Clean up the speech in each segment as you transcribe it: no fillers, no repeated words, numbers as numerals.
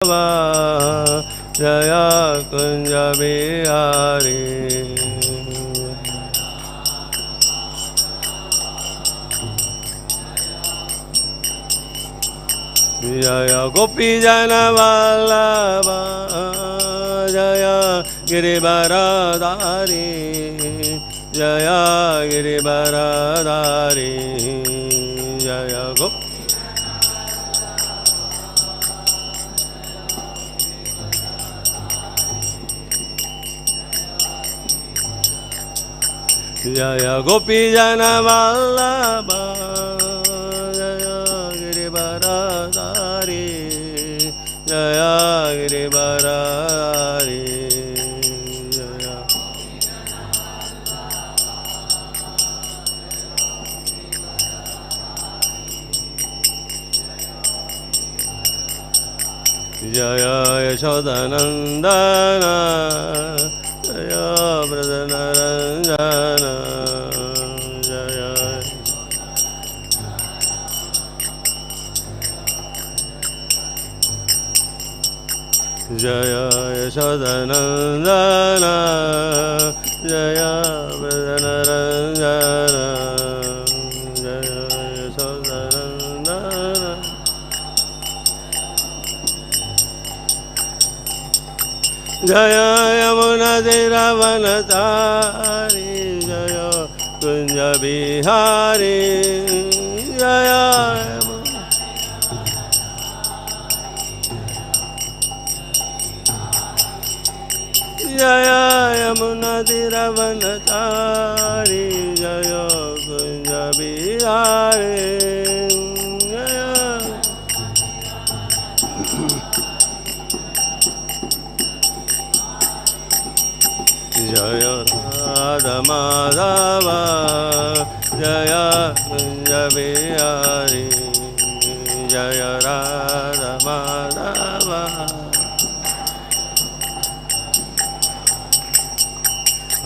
जय कुंज बिहारी जय गोपी जन वल्लभ जय गिरिवरधारी जय गिरिवरधारी जय गोपी जय गोपी जन वल्लभ जय गिरिवरधारी जय गिरिवरधारी जय यशोदनंदन जय ब्रजनरंजन जय जय यशोदनंदन जय ब्रजनरंजन जय यशोदनंदन जय यमुना तीरवनचारी जय कुंज बिहारी जय जय यमुना तीरवनचारी जय कुंज बिहारी जय राधा माधव जय कुंज बिहारी जय राधा माधव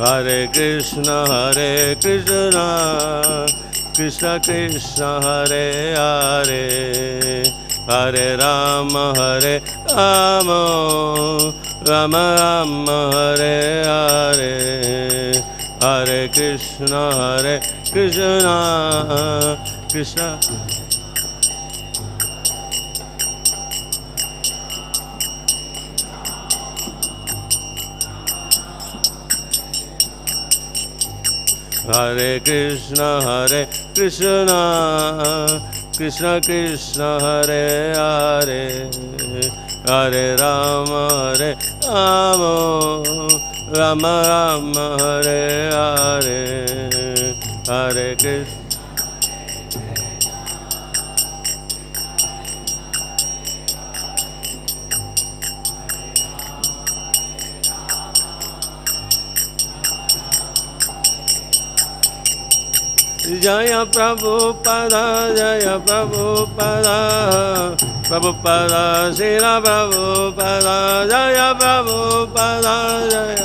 हरे कृष्ण कृष्ण कृष्ण हरे हरे हरे राम राम राम हरे हरे हरे कृष्ण कृष्ण हरे कृष्ण कृष्ण कृष्ण हरे हरे हरे राम राम राम हरे हरे हरे कृष्ण जय प्रभुपद जय प्रभुपद प्रभुपद श्रील प्रभुपद जय प्रभुपद जय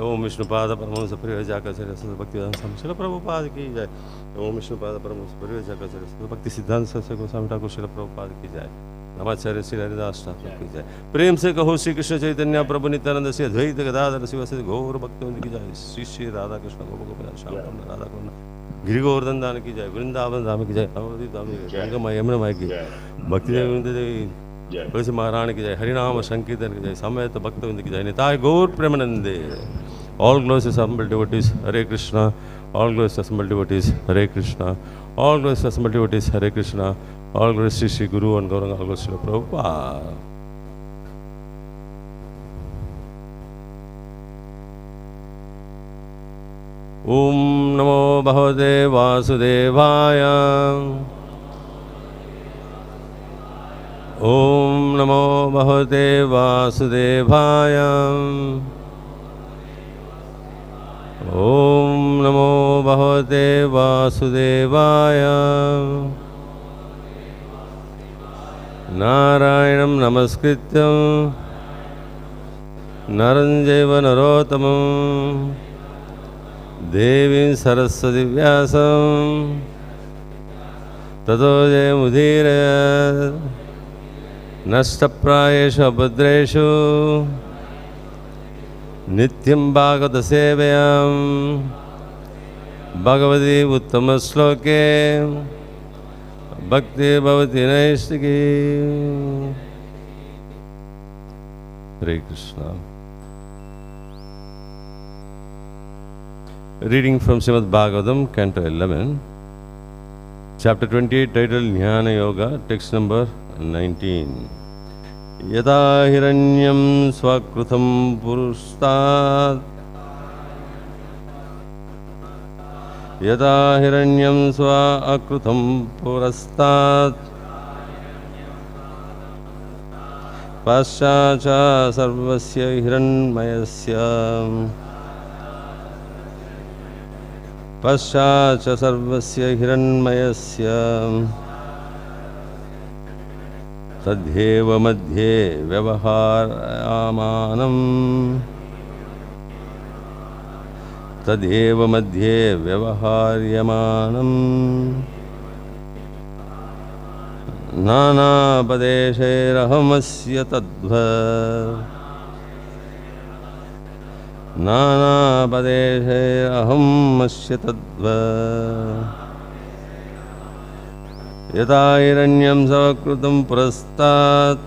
ओम विष्णुपाद परमहंस परिव्राजकाचार्य भक्तिवेदांत स्वामी श्रील प्रभुपाद की जय। ओम विष्णुपाद परमहंस परिव्राजकाचार्य भक्ति सिद्धांत सरस्वती गोस्वामी ठाकुर श्रील प्रभुपाद की जय। नमाचार्य श्री हरिदास ठाकुर की जय। प्रेम से कहो श्री कृष्ण चैतन्य प्रभु नित्यानंद से अद्वैत गदाधर शिवासादि गौर भक्तवृंद की जय। श्री श्री राधा कृष्ण गोपिका श्याम राधा कृष्ण गिरि गोवर्धन दान की जय। वृंदावन धाम की जय। नवदीप धाम की जय। गंगा यमुना माई की भक्ति देवी तुलसी महारानी की जय। हरिनाम संकीर्तन की जय। समेत भक्तवृंद की जय। निताय गौर प्रेमानंदे। All glories to assembled devotees, Hare Krishna. All glories to assembled devotees, Hare Krishna. All glories to assembled devotees, Hare Krishna. All glories to Shri Guru and Gauranga. All glories to Prabhupada. Om Namo Bhagavate Vasudevaya. Om Namo Bhagavate Vasudevaya. Om Namo Bhagavate Vasudevaya. Narayanam Namaskrityam Naranjaiva Narottamam Devim Saraswati Vyasam ततो जयमुदीरय नष्टप्रायेषु अभद्रेषु नित्यं भागवतसेवयां भगवती उत्तमश्लोके भक्ति भवति नैष्टिकी। हरे Krishna. Reading from Srimad Bhagavatam, Canto 11, Chapter 28, title Jnana Yoga, text number 19. Yathā hiraṇyam su-akṛtam purastāt. Yathā hiraṇyam su-akṛtam purastāt. paścāc sarvasya hiraṇ-mayasya. paścāc sarvasya hiraṇ-mayasya. madhye vyavahāryamāṇam. madhye vyavahāryamāṇam. nānāpadeśair aham tadvat. nānāpadeśair aham tadvat. yathā hiraṇyam sv-akṛtaṁ purastāt.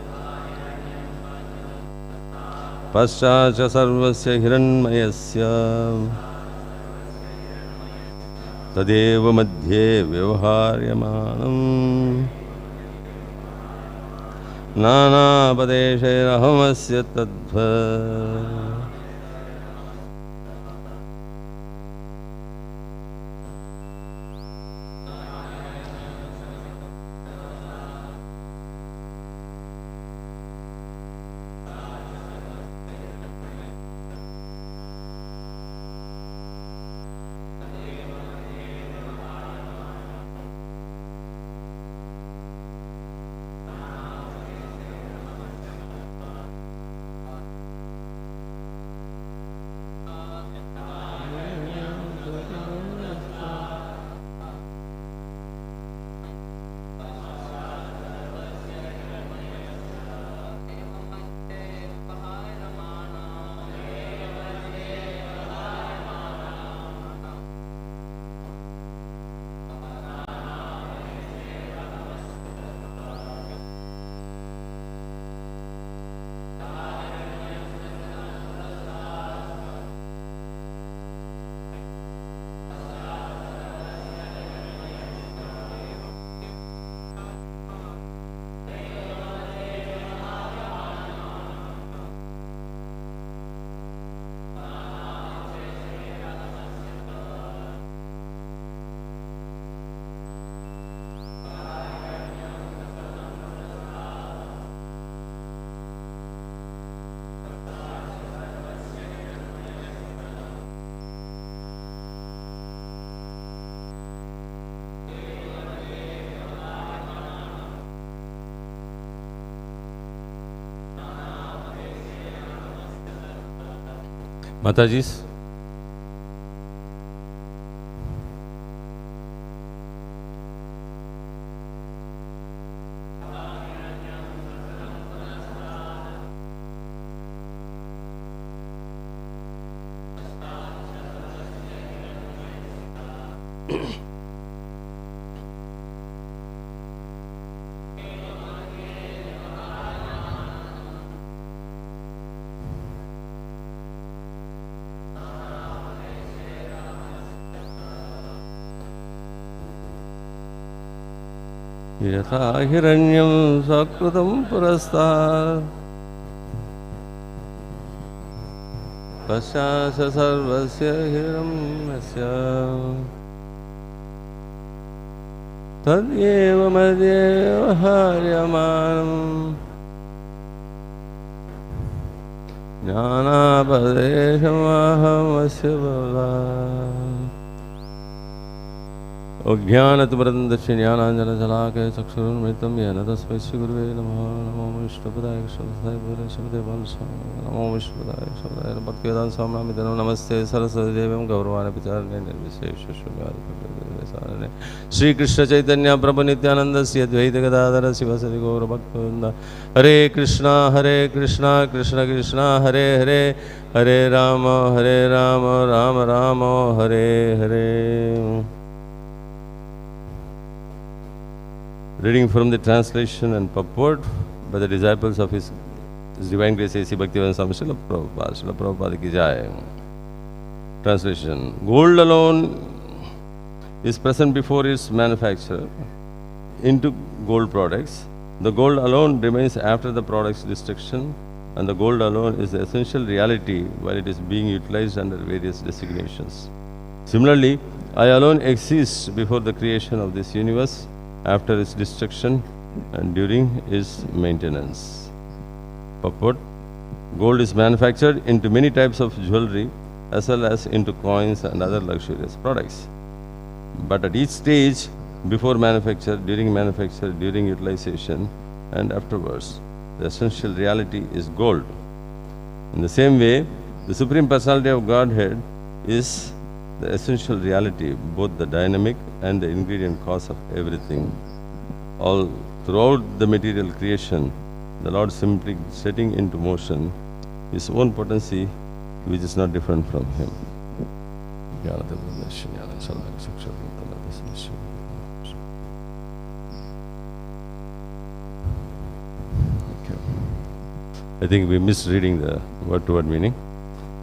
paścāc sarvasya hiraṇ-mayasya. madhye vyavahāryamāṇam. nānāpadeśair aham tadvat. Mataji's. yathā hiraṇyam su-akṛtaṁ purastāt. paścāc sarvasya hiraṇyaṁ. madhye vyavahāryamāṇam. nānāpadeśair asya. अज्ञानतिमिरन्दस्य ज्ञानाञ्जनशलाकया चक्षुरुन्मिलितं येन तस्मै श्रीगुरुवे नमः। नमो विष्णुपदाय कृष्णपदाय भूरेशपदे नमो विष्णुपदाय कृष्णपदाय भक्तिवेदान्त स्वामिनामिति नमस्ते सरस्वतीदेवीं गौरवाणि प्रचारिणे निर्विशेषशून्यवादी Shri Krishna Chaitanya Prabhu Nityananda Sri Advaita Gadadhara Sivasadi Gaura Bhaktivinoda. Hare Krishna Krishna Krishna Hare Hare, Hare Rama Rama Rama Hare Hare. Reading from the translation and purport by the disciples of His Divine Grace A.C. Bhaktivedanta Swami Srila Prabhupada. Srila Prabhupada ki jai. Translation. Gold alone is present before its manufacture into gold products. The gold alone remains after the product's destruction, and the gold alone is the essential reality while it is being utilized under various designations. Similarly, I alone exist before the creation of this universe, after its destruction, and during its maintenance. Purport. Gold is manufactured into many types of jewelry as well as into coins and other luxurious products. But at each stage, before manufacture, during utilization, and afterwards, the essential reality is gold. In the same way, the Supreme Personality of Godhead is the essential reality, both the dynamic and the ingredient cause of everything. All throughout the material creation, the Lord simply setting into motion His own potency, which is not different from Him. Okay. I think we missed reading the word-to-word meaning.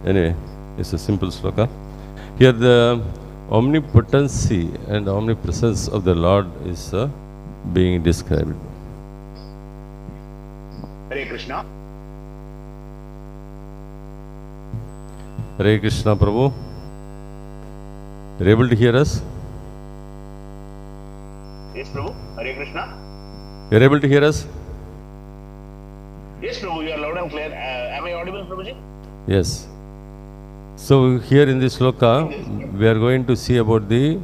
Anyway, it's a simple sloka. Here the omnipotency and omnipresence of the Lord is being described. Hare Krishna. Hare Krishna, Prabhu. You're able to hear us? Yes, Prabhu. Hare Krishna. You're able to hear us? Yes, Prabhu. You are loud and clear. Am I audible, Prabhuji? Yes. So here in this sloka, we are going to see about the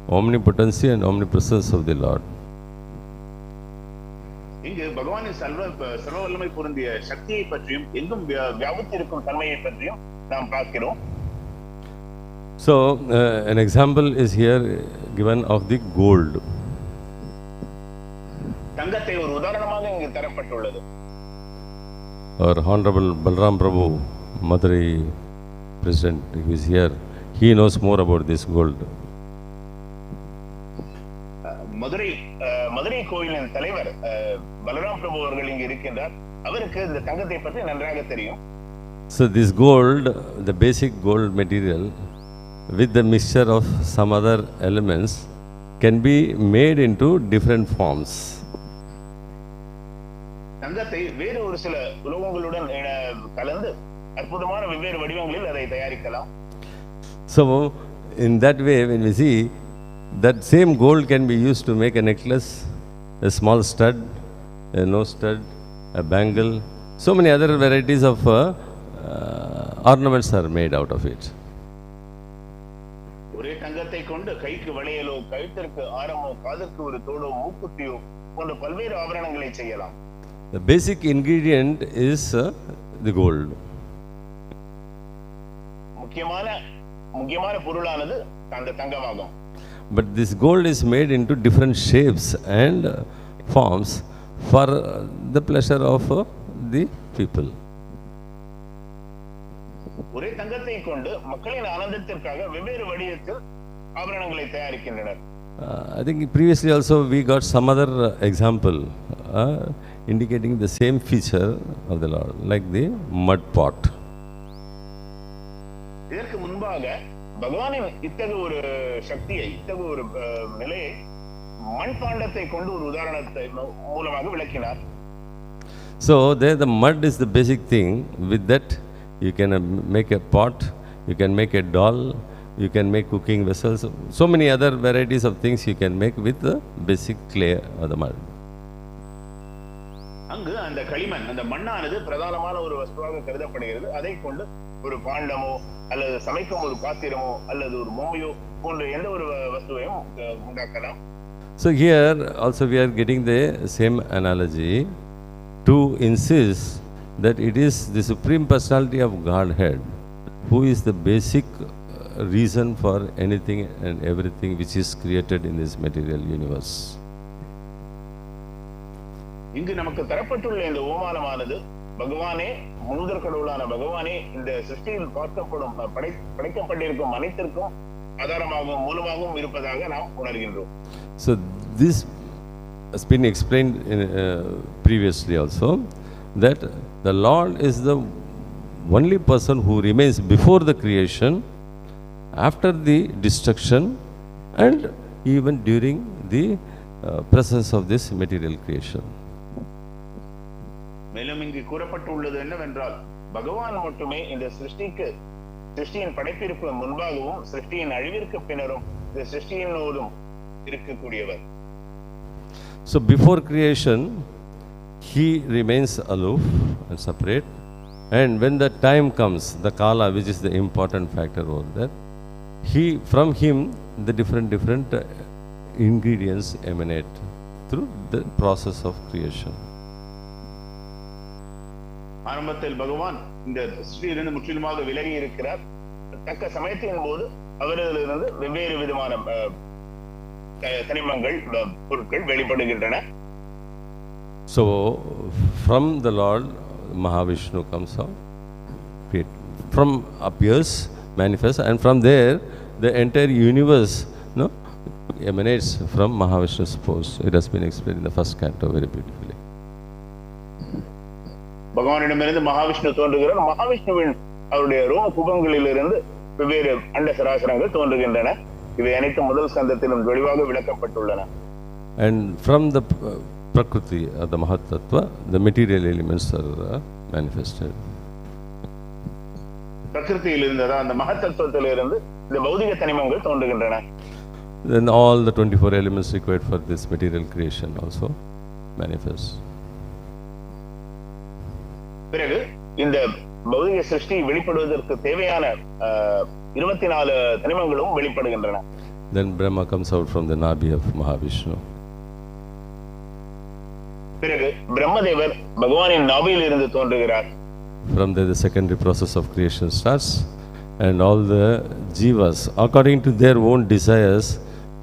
omnipotency and omnipresence of the Lord. இங்கு பகவானின் சர்வ வல்லமை பொருந்திய சக்தியை பற்றியும் எங்கும் வியாபித்திருக்கும் தன்மையை பற்றியும் நாம் பார்க்கிறோம். So an example is here given of the gold. தங்கத்தை ஒரு உதாரணமாக இங்கு தரப்பட்டுள்ளது. Our Honorable Balram Prabhu, Madhye President, who is here, he knows more about this gold. Madurai கோயிலின் தலைவர் பலராம் பிரபு அவர்கள் இங்கு இருக்கின்றார். அவருக்கு இந்த தங்கத்தை பற்றி நன்றாக தெரியும். So this gold, the basic gold material, with the mixture of some other elements, can be made into different forms. தங்கத்தை வேறு ஒரு சில உலோகங்களுடன் கலந்து அற்புதமான வெவ்வேறு வடிவங்களில் அதை தயாரிக்கலாம். So in that way, when we see that same gold can be used to make a necklace, a small stud, a nose stud, a bangle. So many other varieties of ornaments are made out of it. ஒரே தங்கத்தை கொண்டு கைக்கு வளையலோ, கழுத்திற்கு ஆரமோ, காதுக்கு ஒரு தோடோ, மூக்குத்தியோ போன்ற பல்வேறு ஆபரணங்களை செய்யலாம். The basic ingredient is the gold. முக்கியமான பொருளானது அந்த தங்கமாகும். But this gold is made into different shapes and forms for the pleasure of the people. ஒரே தங்கத்தை கொண்டு மக்களின் ஆனந்தத்திற்காக வெவ்வேறு வடிவத்தில் ஆபரணங்களை தயாரிக்கின்றனர். I think previously also we got some other example indicating the same feature of the Lord, like the mud pot. இதற்கு முன்பாக பகவானின் இத்தகைய ஒரு சக்தியை, இத்தகைய ஒரு நிலையை மண்பாண்டத்தை கொண்டு ஒரு உதாரணத்தை மூலமாக விளக்கினார். So there the mud is the basic thing. With that you can make a pot, you can make a doll, you can make cooking vessels. So many other varieties of things you can make with the basic clay or the mud. அங்கு அந்த களிமண், அந்த மண்ணானது பிரதானமான ஒரு வஸ்துவாக கருதப்படுகிறது. அதை கொண்டு ஒரு பாண்டமோ அல்லது சமைக்கும் ஒரு பாத்திரமோ அல்லது ஒரு மோமையோ போன்ற எந்த ஒரு வஸ்துவையும் உண்டாக்கலாம். So here also we are getting the same analogy to insist that it is the Supreme Personality of Godhead who is the basic reason for anything and everything which is created in this material universe. இங்கு நமக்கு தரப்பட்டுள்ள இந்த ஓமானமானது பகவானே, மூதர் கடவுளான பகவானே இந்த சிருஷ்டியில் பார்க்கப்படும் படைக்கப்பட்டிருக்கும் அனைத்திற்கும் ஆதாரமாகவும் மூலமாகவும் இருப்பதாக நாம் உணர்கின்றோம். So this has been explained in, previously also, that the Lord is the only person who remains before the creation, after the destruction, and even during the presence of this material creation. மேலும் இங்கு கூறப்பட்டுள்ளது என்னவென்றால், பகவான் மட்டுமே இந்த சிருஷ்டியின் படைப்பிற்கு முன்பாகவும் சிருஷ்டியின் அழிவிற்கு பின்னரும் இந்த சிருஷ்டியினோடும் இருக்கக்கூடியவர். So before creation, he remains aloof and separate, and when the time comes, the kala, which is the important factor over there, from him the different ingredients emanate through the process of creation. ஆரம்பத்தில் பகவான் இந்த சிருஷ்டியிலிருந்து முற்றிலுமாக விலகி இருக்கிறார். தக்க சமயத்தின் போது அவரிலிருந்து வெவ்வேறு விதமான தனிமங்கள், பொருட்கள் வெளிப்படுகின்றன. So from the Lord Mahavishnu comes out, appears, manifests, and from there the entire universe emanates from Mahavishnu's pose. It has been explained in the first canto very beautifully. பகவானிடமிருந்து Mahavishnu தோன்றுகிறார். மகாவிஷ்ணுவின் அவருடைய ரோம குபங்களிலிருந்து வெவ்வேறு அண்ட சராசரங்கள் தோன்றுகின்றன. இவை அனைத்தும் முதல் ஸ்கந்தத்திலும் தெளிவாக விளக்கப்பட்டுள்ளன. And from the Prakriti, the Mahatattva, the material elements are manifested. பிரகிருதியிலிருந்து, அந்த மகத்தத்துவத்திலிருந்து இந்த பௌதிக தனிமங்கள் தோன்றுகின்றன. Then all the 24 elements required for this material creation also manifest. பிறகு இந்த பௌதிக சிருஷ்டி வெளிப்படுவதற்கு தேவையான 24 தனிமங்களும் வெளிப்படுகின்றன. Then Brahma comes out from the Nabhi of Mahavishnu. பிறகு பிரம்மதேவர் பகவானின் நாபியில் இருந்து தோன்றுகிறார். From there the secondary process of creation starts, and all the jivas, according to their own desires,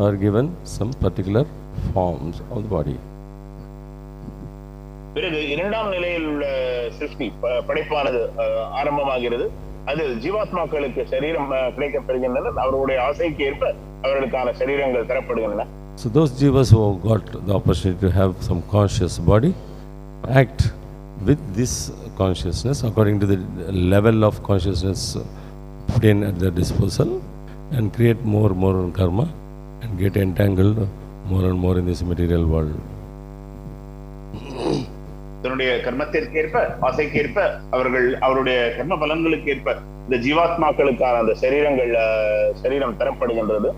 are given some particular forms of the body. பிறகு இரண்டாம் நிலையில் உள்ள சிருஷ்டி படைப்பானது ஆரம்பமாகிறது. அது ஜீவாத்மாக்களுக்கு சரீரம் கிடைக்கப்பெறுகின்றன. அவர்களுடைய ஆசைக்கு ஏற்ப அவர்களுக்கான சரீரங்கள் தரப்படுகின்றன. So those jivas who have got the opportunity to have some conscious body act with this consciousness according to the level of consciousness put in at their disposal, and create more karma and get entangled more and more in this material world. தன்னுடைய கர்மத்திற்கேற்ப, ஆசைக்கேற்ப, அவருடைய கர்ம பலன்களுக்கு ஏற்ப இந்த ஜீவாத்மாக்களுக்கான அந்த சரீரம் தரப்படுகின்றது.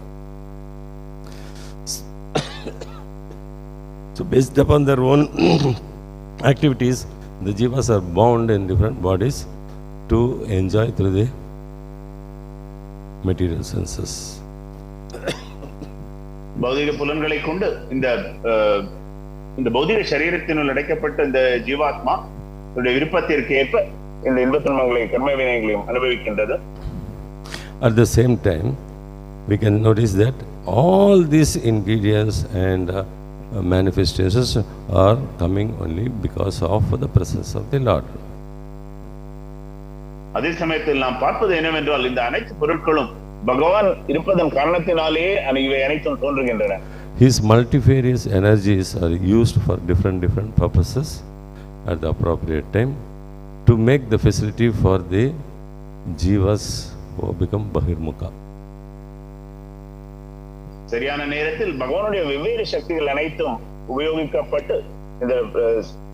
So based upon their own activities, the jivas are bound in different bodies to enjoy through the material senses. பௌதிக புலன்களை கொண்டு இந்த பௌதிக சரீரத்தினுள் அடைக்கப்பட்ட இந்த ஜீவாத்மா விருப்பத்திற்கு ஏற்ப இந்த இன்ப துன்பங்களையும் கர்ம வினைகளையும் அனுபவிக்கின்றது. At the same time, we can notice that all these ingredients and manifestations are coming only because of the presence of the Lord. அதே சமயத்தில் நாம் பார்ப்பது என்னவென்றால், இந்த அனைத்து பொருட்களும் பகவான் இருப்பதன் காரணத்தினாலே இவை அனைத்தும் தோன்றுகின்றன. His multifarious energies are used for different purposes at the appropriate time to make the facility for the jivas who become bahirmukha. சரியான நேரத்தில் பகவானுடைய வெவ்வேறு சக்திகள் அனைத்தும் உபயோகிக்கப்பட்டு இந்த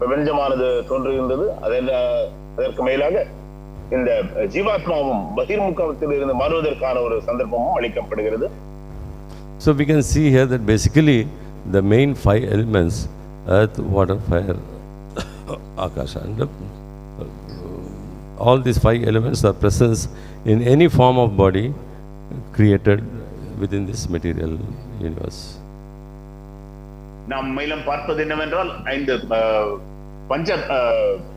பிரபஞ்சமானது தோன்றுகின்றது. அதற்கு மேலாக இந்த ஜீவாத்மாவும் பகிர்முகத்தில் இருந்து மாறுவதற்கான ஒரு சந்தர்ப்பமும் அளிக்கப்படுகிறது. So we can see here that basically the main 5 elements, earth, water, fire, akasha, and all these 5 elements are present in any form of body created within this material universe. நாம் மேலும் பார்ப்பது என்னவென்றால், இந்த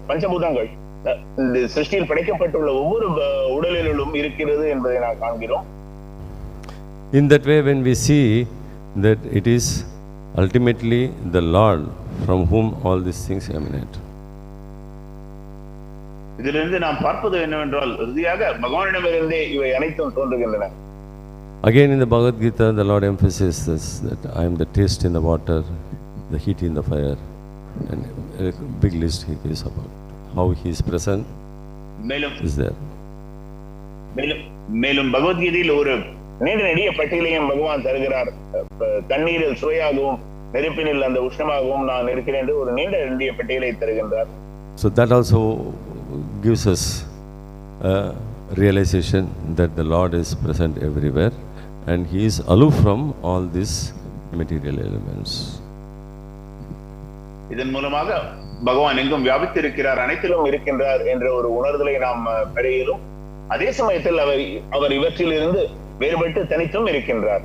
பஞ்சபூதங்கள் இந்த சிருஷ்டியில் படைக்கப்பட்டுள்ள ஒவ்வொரு உடலிலும் இருக்கிறது என்பதை நாம் காண்கிறோம். In that way, when we see that it is ultimately the Lord from whom all these things emanate. இதிலிருந்து நாம் பார்ப்பது என்னவென்றால் இறுதியாக பகவானிடமிருந்தே இவை அனைத்தும் தோன்றுகின்றன. Again in the Bhagavad Gita, the Lord emphasizes this, that I am the taste in the water, the heat in the fire, and a big list he gives about how he is present. மேலும் is there. மேலும் பகவத்கீதையில் ஒரு நீண்ட நெடிய பட்டியலையும் பகவான் தருகிறார். தண்ணீரில் சுவையாகவும் நெருப்பினில் அந்த உஷ்ணமாகவும் நான் இருக்கிறேன் என்று ஒரு நீண்ட நெடிய பட்டியலை தருகின்றார். So that also gives us a realization that the Lord is present everywhere and he is aloof from all these material elements. இதன் மூலமாக பகவான் எங்கும் வியாபித்திருக்கிறார், அனைத்திலும் இருக்கின்றார் என்ற ஒரு உணர்தலை நாம் பெறுகிறோம். அதே சமயத்தில் அவர் இவற்றிலிருந்து வேறுபட்டு தனித்தும் இருக்கின்றார்.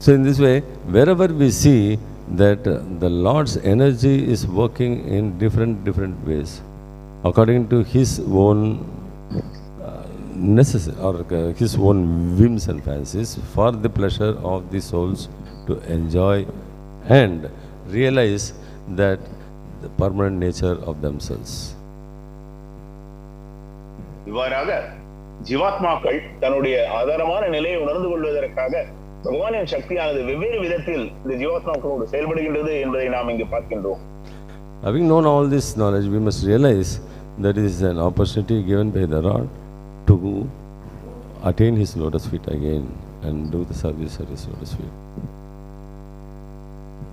So in this way, wherever we see that the Lord's energy is working in different ways according to his own necessity or his own whims and fancies for the pleasure of the souls to enjoy and realize that the permanent nature of themselves. இவ்வாறாக ஜீவாத்மாக்கள் தன்னுடைய ஆதாரமான நிலையை உணர்ந்து கொள்வதற்காக பகவானின் சக்தியானது வெவ்வேறு விதத்தில் இந்த ஜீவாத்மாக்களோடு செயல்படுகின்றது என்பதை நாம் இங்கு பார்க்கின்றோம். Having known all this knowledge, we must realize that it is an opportunity given by the Lord to attain his lotus feet again and do the service at his lotus feet.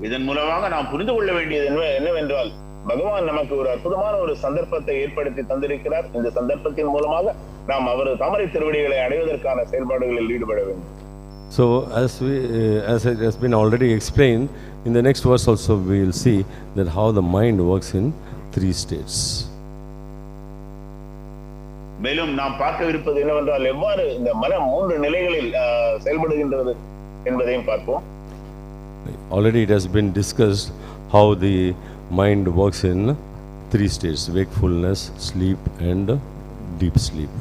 இதன் மூலமாக நாம் புரிந்து கொள்ள வேண்டியது என்னவென்றால் பகவான் நமக்கு ஒரு அற்புதமான ஒரு சந்தர்ப்பத்தை ஏற்படுத்தி தந்திருக்கிறார். இந்த சந்தர்ப்பத்தின் மூலமாக நாம் அவரது தாமரை திருவடிகளை அடைவதற்கான செயல்பாடுகளில் ஈடுபட வேண்டும். So as it has been already explained, in the next verse also we will see that how the mind works in 3 states. மேலும் நாம் பார்க்கவிருப்பது என்னவென்றால் எவ்வாறு இந்த மனம் 3 நிலைகளில் செயல்படுகின்றது என்பதையும் பார்ப்போம். Already it has been discussed how the mind works in 3 states: wakefulness, sleep and deep sleep.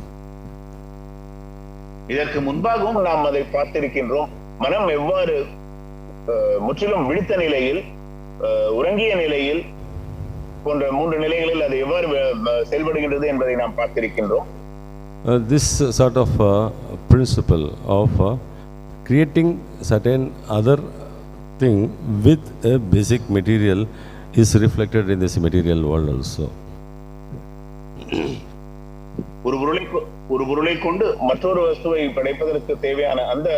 இதற்கு முன்பாகவும் நாம் அதை பார்த்திருக்கின்றோம். மனம் எவ்வாறு முற்றிலும் விழித்த நிலையில், உறங்கிய நிலையில் போன்ற 3 நிலைகளில் அது எவ்வாறு செயல்படுகின்றது என்பதை நாம் பார்த்திருக்கின்றோம். This sort of principle of creating certain other thing with a basic material is reflected in this material world also. ஒரு பொருளை கொண்டு மற்றொரு வஸ்துவை படைப்பதற்கு தேவையான அந்த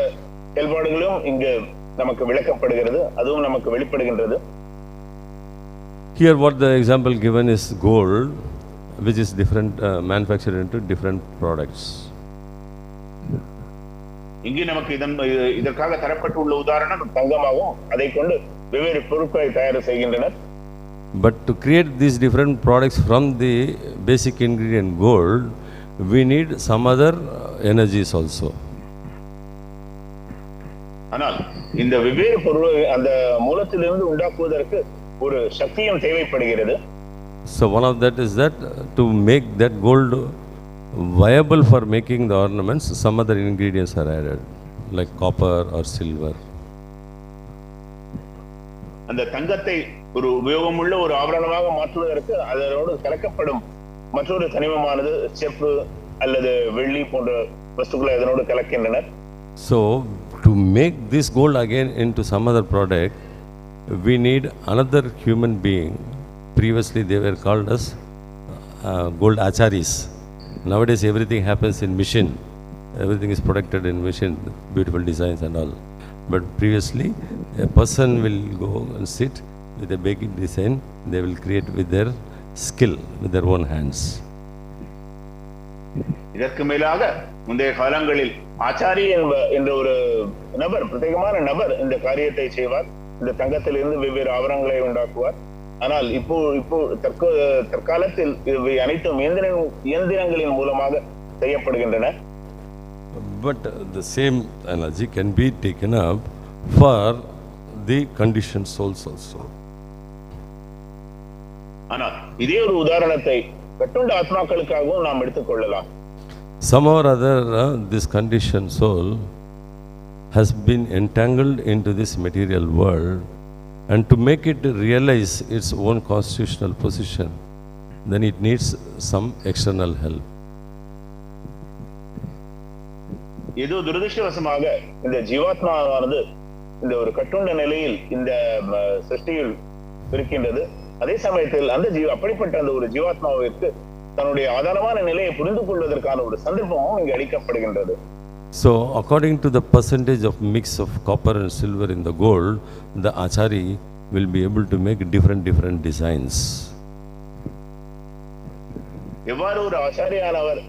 செயல்பாடுகளும் இங்கு நமக்கு விளக்கப்படுகிறது, அதுவும் நமக்கு வெளிப்படுகின்றது. Here what the example given is gold, which is different manufactured into different products. இங்கே நமக்கு இதற்காக தரப்பட்டுள்ள உதாரணம் தங்கமாகும், அதை கொண்டு வெவ்வேறு பொருட்களை தயார் செய்கின்றனர். But to create these different products from the basic ingredient gold, we need some other energies also. ஆனால் இந்த வெவ்வேறு பொருள் அந்த மூலத்திலிருந்து உண்டாக்குவதற்கு ஒரு சக்தியும் தேவைப்படுகிறது. So one of that is that to make that gold viable for making the ornaments, some other ingredients are added like copper or silver. அந்த தங்கத்தை ஒரு உபயோகமுள்ள ஒரு ஆபரணமாக மாற்றுவதற்கு அதனோடு கலக்கப்படும் மற்றொரு தனிமமானது செப்பு அல்லது வெள்ளி போன்ற வஸ்துக்களை அதனோடு கலக்கின்றனர். So to make this gold again into some other product, we need another human being. Previously they were called as gold acharis. Nowadays everything happens in machine. Everything is protected in machine, beautiful designs and all. But previously a person will go and sit with a basic design, they will create with their skill, with their own hands. இதற்கு மேலாக முந்தைய காலங்களில் ஆச்சாரி என்ற ஒரு நபர், பிரத்யேகமான நபர் இந்த காரியத்தை செய்வார். இந்த தங்கத்திலிருந்து வெவ்வேறு ஆபரணங்களை உண்டாக்குவார். ஆனால் இப்போ தற்காலத்தில் இவை அனைத்தும் இயந்திரங்களின் மூலமாக செய்யப்படுகின்றன. But the same analogy can be taken up for the conditioned souls also. ஆனால் இதே ஒரு உதாரணத்தை கட்டுண்ட ஆத்மாக்களுக்காகவும் நாம் எடுத்துக்கொள்ளலாம். Somehow or other, this conditioned soul has been entangled into this material world, and to make it realize its own constitutional position, then it needs some external help. ஏதோ துரதிருஷ்டவசமாக இந்த ஜீவாத்மாவானது இந்த ஒரு கட்டுண்ட நிலையில் இந்த சிருஷ்டியில் இருக்கின்றது. அதே சமயத்தில் அந்த அப்படிப்பட்ட அந்த ஒரு ஜீவாத்மாவிற்கு தன்னுடைய ஆதாரமான நிலையை புரிந்து கொள்வதற்கான ஒரு சந்தர்ப்பமும் இங்கு அளிக்கப்படுகின்றது. So according to the percentage of mix of copper and silver in the gold, the achari will be able to make different designs. எவ்வாறு ஒரு ஆச்சாரியானவர்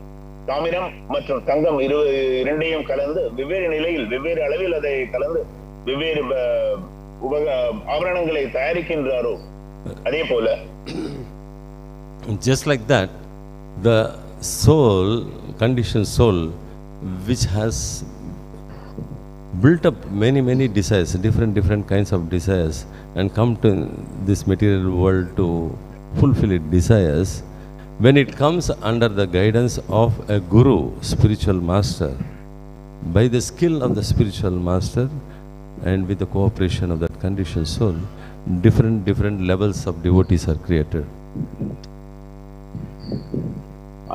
தாமிரம் மற்றும் தங்கம் இரண்டையும் கலந்து வெவ்வேறு நிலையில் வெவ்வேறு அளவில் அதை கலந்து வெவ்வேறு ஆபரணங்களை தயாரிக்கின்றாரோ அதே போல just like that the soul, conditioned soul, which has built up many desires, different kinds of desires, and come to this material world to fulfill its desires, when it comes under the guidance of a guru, spiritual master, by the skill of the spiritual master and with the cooperation of that conditioned soul, different levels of devotees are created.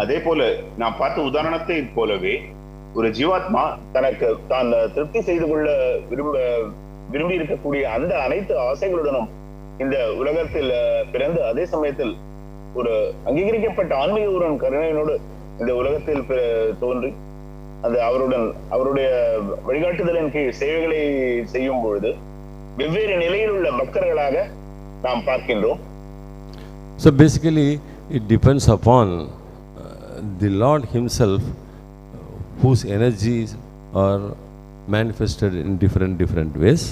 அதே போல நான் பார்த்த உதாரணத்தை போலவே ஒரு ஜீவாத்மா தனக்கு தான் திருப்தி செய்து கொள்ள விரும்பி இருக்கக்கூடிய அந்த அனைத்து ஆசைகளுடனும் இந்த உலகத்தில் பிறந்து அதே சமயத்தில் ஒரு அங்கீகரிக்கப்பட்ட ஆன்மீக ஒரு கருணையினோடு இந்த உலகத்தில் தோன்றி அந்த அவருடைய வழிகாட்டுதலின் கீழ் சேவைகளை செய்யும் பொழுது வெவ்வேறு நிலையில் உள்ள பக்தர்களாக நாம் பார்க்கின்றோம். So basically it depends upon the Lord himself, whose energies are manifested in different ways.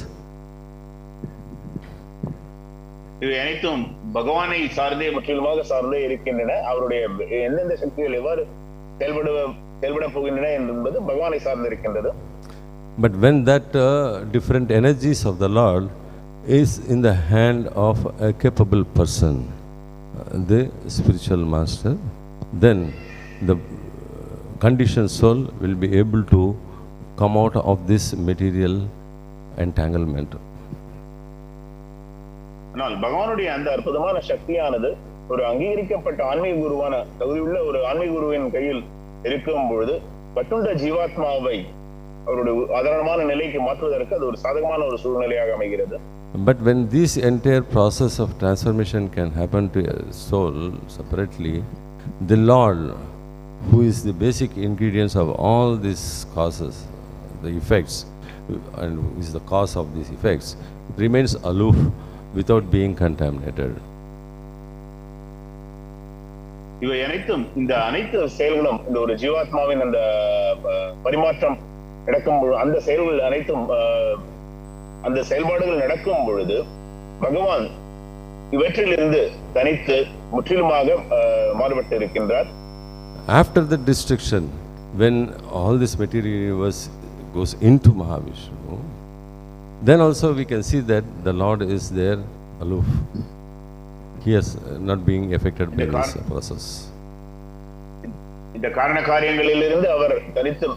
இவை அனைத்தும் பகவானை சார்ந்தே முற்றிலுமாக சார்ந்தே இருக்கின்றன. அவருடைய எந்தெந்த சக்திகள் எவ்வாறு செயல்பட போகின்றன என்பது பகவானை சார்ந்து இருக்கின்றது. But when that different energies of the Lord is in the hand of a capable person, the spiritual master, then the conditioned soul will be able to come out of this material entanglement. ஆனால் பகவானுடைய அந்த அற்புதமான சக்தியானது ஒரு அங்கீகரிக்கப்பட்ட ஆன்மீக குருவான தகுதியுள்ள ஒரு ஆன்மீக குருவின் கையில் இருக்கும் பொழுது கட்டுண்ட ஜீவாத்மாவை அவருடைய ஆதாரமான நிலைக்கு மாற்றுவதற்கு அது ஒரு சாதகமான ஒரு சூழ்நிலையாக அமைகிறது. But when this entire process of transformation can happen to a soul separately, the Lord, who is the basic ingredients of all these causes, the effects, and is the cause of these effects, remains aloof without being contaminated. இவை அனைத்தும் இந்த அனைத்து செயல்களும் இந்த ஒரு ஜீவாத்மாவின் அந்த பரிமாற்றம் நடக்கும் பொழுது அந்த செயல்கள் அனைத்தும் அந்த செயல்பாடுகள் நடக்கும் பொழுது பகவான் இவற்றிலிருந்து தனித்து முற்றிலுமாக மாறுபட்டு இருக்கின்றார். After the destruction, when all this material universe goes into Mahavishnu, then also we can see that the Lord is there aloof. He is not being affected by this process. இந்த காரண காரியங்களிலிருந்து அவர் தனித்து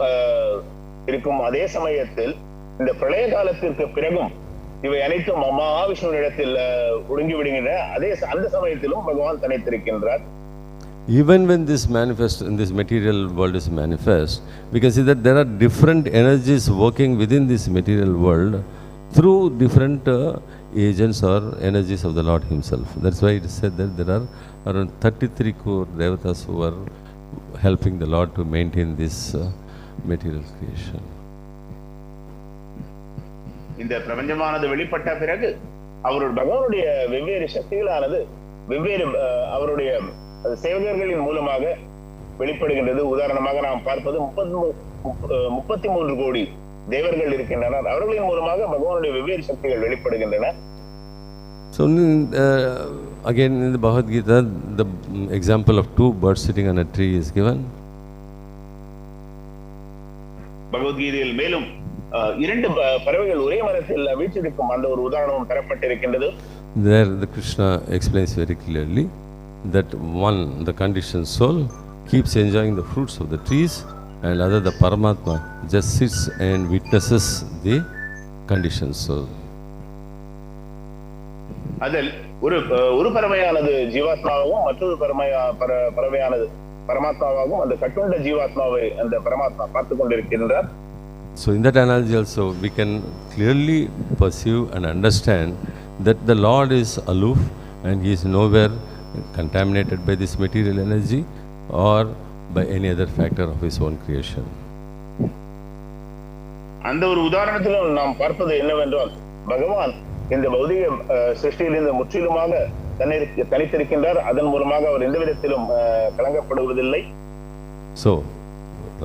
இருக்கும் அதே சமயத்தில் இந்த பிரளய காலத்திற்கு பிறகும் இவை அனைத்தும் மகாவிஷ்ணுவிடத்தில் ஒடுங்கி விடுகின்றன. அந்த சமயத்திலும் பகவான் தனித்திருக்கின்றார். Even when this manifest in this material world is manifest, we can see that there are different energies working within this material world through different agents or energies of the Lord himself. That's why it is said that there are around 33 crore devatas who are helping the Lord to maintain this material creation. இந்த பிரபஞ்சமானது வெளிப்பட்ட பிறகு அவருடைய பகவானுடைய வெவ்வேறு சக்திகளானது வெவ்வேறு அவருடைய சேவகர்களின் மூலமாக வெளிப்படுகின்றது. உதாரணமாக நாம் பார்ப்பது 33 கோடி தேவர்கள் இருக்கின்றனர். அவர்களின் மூலமாக பகவானுடைய வெவ்வேறு சக்திகள் வெளிப்படுகின்றன. So again in the Bhagavad Gita, the example of two birds sitting on a tree is given. பகவத்கீதையில் மேலும் இரண்டு பறவைகள் ஒரே மரத்தில் வீற்றிருக்கும் அந்த ஒரு உதாரணம் தரப்பட்டிருக்கின்றது. There the Krishna explains very clearly that one, the conditioned soul, keeps enjoying the fruits of the trees, and other the Paramatma just sits and witnesses the conditions. So அதில் ஒரு பறவையானது ஜீவாத்மாவாகவும் மற்றொரு பறவையானது பரமாத்மாவாகவும் அந்த கட்டுண்ட ஜீவாத்மாவை அந்த பரமாத்மா பார்த்து கொண்டிருக்கின்றார். So in that analogy also we can clearly perceive and understand that the Lord is aloof and he is nowhere contaminated by this material energy or by any other factor of his own creation. அந்த ஒரு உதாரணத்திலும் நாம் பார்ப்பது என்னவென்றால் பகவான் இந்த பௌதிக சிருஷ்டியிலிருந்து முற்றிலுமாக தனித்திருக்கின்றார். அதன் மூலமாக அவர் எந்த விதத்திலும் கலங்கப்படுவதில்லை. So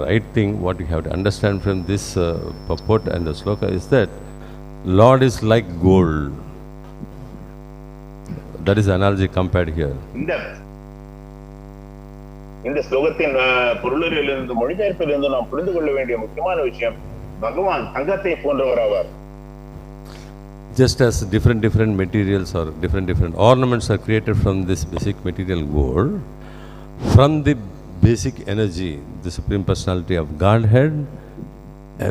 right thing what you have to understand from this purport and the sloka is that Lord is like gold. That is the analogy compared here. இந்த ஸ்லோகத்தின் பொருளிலிருந்து மொழிபெயர்ப்பிலிருந்து நாம் புரிந்து கொள்ள வேண்டிய முக்கியமான விஷயம் பகவான் தங்கத்தை போன்றவராவார். Just as different materials or different ornaments are created from this basic material gold, from the basic energy, the Supreme Personality of Godhead,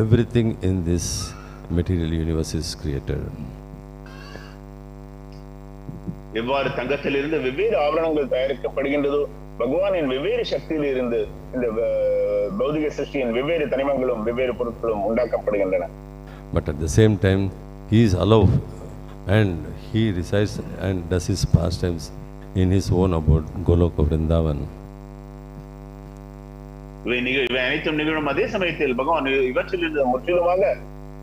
everything in this material universe is created. எவ்வாறு தங்கத்திலிருந்து வெவ்வேறு ஆவரணங்கள் தயாரிக்கப்படுகின்றதோ பகவானின் வெவ்வேறு சக்தியில் இருந்து இந்த பௌதிக சிருஷ்டியின் வெவ்வேறு தனிமங்களும் வெவ்வேறு பொருட்களும் உண்டாக்கப்படுகின்றன. But at the same time he is aloof and he resides and does his pastimes in his own abode Goloka Vrindavan. இவை அனைத்தும் நிகழும் அதே சமயத்தில் பகவான் இவற்றிலிருந்து முற்றிலுமாக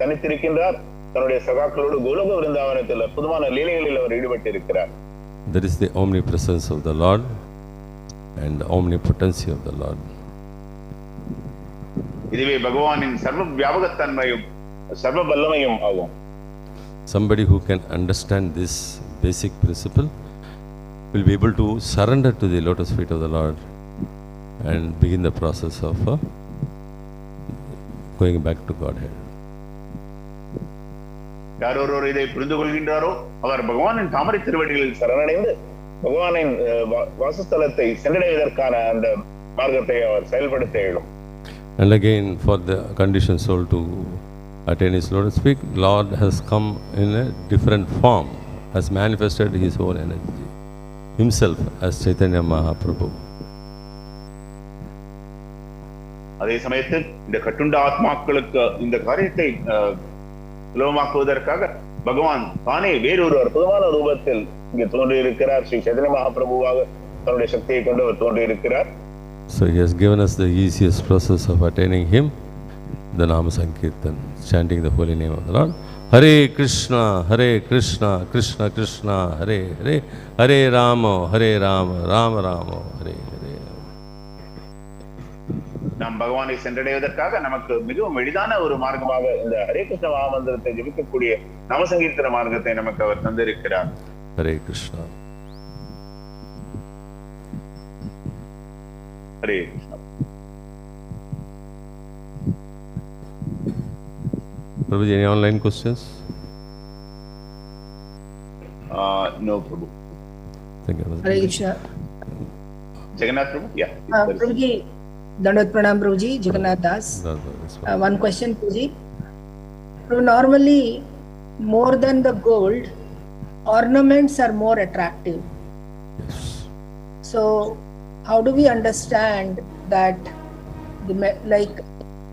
தனித்திருக்கின்றார். தன்னுடைய சகாக்களோடு கோலோக விருந்தாவனத்தில் அற்புதமான லீலைகளில் அவர் ஈடுபட்டிருக்கிறார். That is the omnipresence of the Lord and the omnipotency of the Lord. இதுவே பகவானின் சர்வ வியாபகத்தன்மையும் சர்வ வல்லமையும் ஆகும். Somebody who can understand this basic principle will be able to surrender to the lotus feet of the Lord and begin the process of going back to Godhead. யார் ஒருவர் இதை புரிந்து கொள்கின்றாரோ அவர் பகவானின் தாமரை திருவடிகளில் சரணடைந்து பகவானின் வாசஸ்தலத்தை சென்றடைவதற்கான அந்த மார்க்கத்தை அவர் செயல்படுத்த இயலும். And again, for the conditioned soul to attain his lotus feet, Lord has come in a different form, has manifested his own energy himself as Chaitanya Mahaprabhu. அதே சமயத்தில் இந்த கட்டுண்ட ஆத்மாக்களுக்கு இந்த காரியத்தை சுலபமாக்குவதற்காக பகவான் தானே வேறொரு அற்புதமான ரூபத்தில் இங்கே தோன்றியிருக்கிறார். ஸ்ரீ சைதன்ய மகாபிரபுவாக தன்னுடைய சக்தியை கொண்டு அவர் தோன்றியிருக்கிறார். So he has given us the easiest process of attaining him, the Nama Sankirtan, chanting the holy name of the Lord. Hare Krishna, Krishna Krishna, Hare Hare, Hare Rama, Rama Rama, Hare Hare. நாம் பகவானை சென்றடைவதற்காக நமக்கு மிகவும் எளிதான ஒரு மார்க்கமாக இந்த ஹரே கிருஷ்ண மகாமந்திரத்தை ஜபிக்கக்கூடிய நாமசங்கீர்த்தன மார்க்கத்தை நமக்கு அவர் தந்திருக்கிறார். Hare Krishna. Hare Krishna. Prabhuji, any online questions? No, Prabhu. Thank you. Hare Krishna. Jagannath Prabhu? Yeah. Prabhuji, Dandavat Pranam Prabhuji, Jagannath Das. One question, Prabhuji. Normally, more than the gold, ornaments are more attractive. Yes. So, how do we understand that?